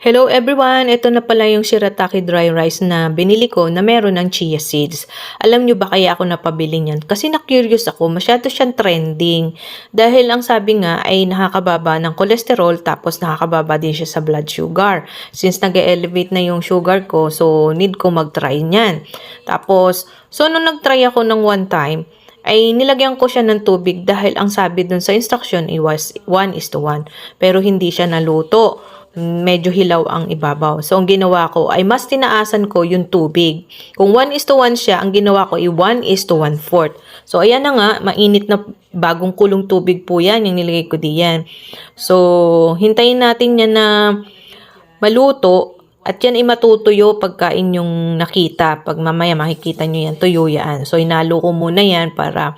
Hello everyone! Ito na pala yung shirataki dry rice na binili ko na meron ng chia seeds. Alam nyo ba kaya ako napabili niyan? Kasi na-curious ako, masyado siyang trending. Dahil ang sabi nga ay nakakababa ng cholesterol tapos nakakababa din siya sa blood sugar. Since nag-elevate na yung sugar ko, so need ko mag-try niyan. Tapos, so nung nag-try ako ng one time, ay nilagyan ko siya ng tubig dahil ang sabi dun sa instruction it was 1:1. Pero hindi siya naluto. Medyo hilaw ang ibabaw. So, ang ginawa ko ay mas tinaasan ko yung tubig. Kung 1:1 siya, ang ginawa ko ay 1:1/4. So, ayan na nga, mainit na bagong kulong tubig po yan, yung nilagay ko diyan. So, hintayin natin yan na maluto at yan ay matutuyo pagkain yung nakita. Pag mamaya makikita nyo yan, tuyo yan. So, inalo ko muna yan para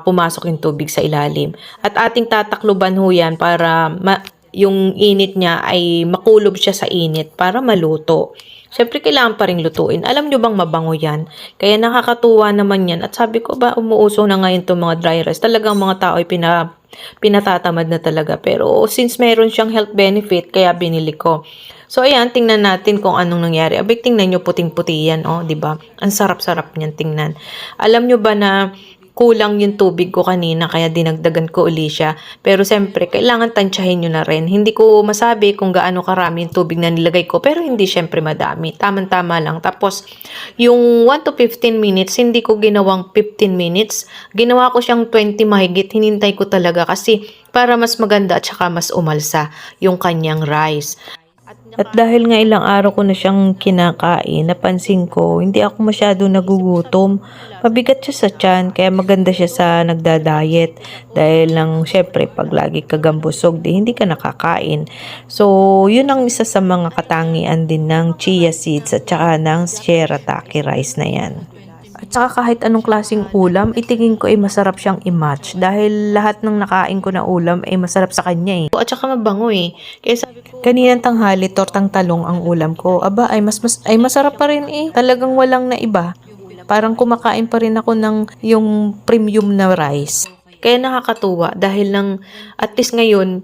pumasok yung tubig sa ilalim. At ating tatakluban ho yan para yung init niya ay makulob siya sa init para maluto. Siyempre, kailangan pa rin lutuin. Alam nyo bang mabango yan? Kaya nakakatuwa naman yan. At sabi ko ba, umuuso na ngayon itong mga dry rice. Talagang mga tao ay pinatatamad na talaga. Pero since meron siyang health benefit, kaya binili ko. So, ayan, tingnan natin kung anong nangyari. Abay, tingnan nyo, puting-puti yan, oh, diba? Ang sarap-sarap niyan tingnan. Alam nyo ba na kulang yung tubig ko kanina kaya dinagdagan ko uli siya. Pero siyempre, kailangan tansyahin nyo na rin. Hindi ko masabi kung gaano karami yung tubig na nilagay ko, pero hindi siyempre madami. Tama-tama lang. Tapos, yung 1 to 15 minutes, hindi ko ginawang 15 minutes. Ginawa ko siyang 20 mahigit. Hinintay ko talaga kasi para mas maganda at saka mas umalsa yung kanyang rice. At dahil nga ilang araw ko na siyang kinakain, napansin ko, hindi ako masyado nagugutom. Mabigat siya sa tiyan, kaya maganda siya sa nagda-diet. Dahil lang, syempre, pag lagi ka gambusog, hindi ka nakakain. So, yun ang isa sa mga katangian din ng chia seeds at saka ng shirataki rice na yan. At saka kahit anong klaseng ulam, itingin ko ay masarap siyang i-match dahil lahat ng nakain ko na ulam ay masarap sa kanya eh. At saka mabango eh. Kaya kaninang tanghali, tortang talong ang ulam ko. Aba, ay masarap pa rin eh. Talagang walang naiba. Parang kumakain pa rin ako ng yung premium na rice. Kaya nakakatuwa dahil lang at least ngayon,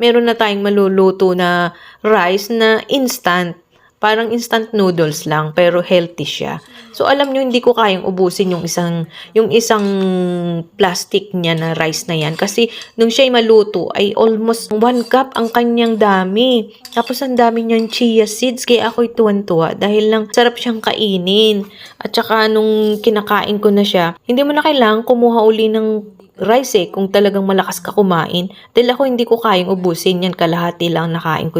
meron na tayong maluluto na rice na instant. Parang instant noodles lang, pero healthy siya. So, alam nyo, hindi ko kayang ubusin yung isang plastic niya na rice na yan. Kasi, nung siya'y maluto, ay almost 1 cup ang kanyang dami. Tapos, ang dami niyang chia seeds, kaya ako'y tuwan-tuwa. Dahil lang, sarap siyang kainin. At saka, nung kinakain ko na siya, hindi mo na kailangang kumuha uli ng rice kung talagang malakas ka kumain. Dahil ako, hindi ko kayang ubusin yan. Kalahati lang nakain ko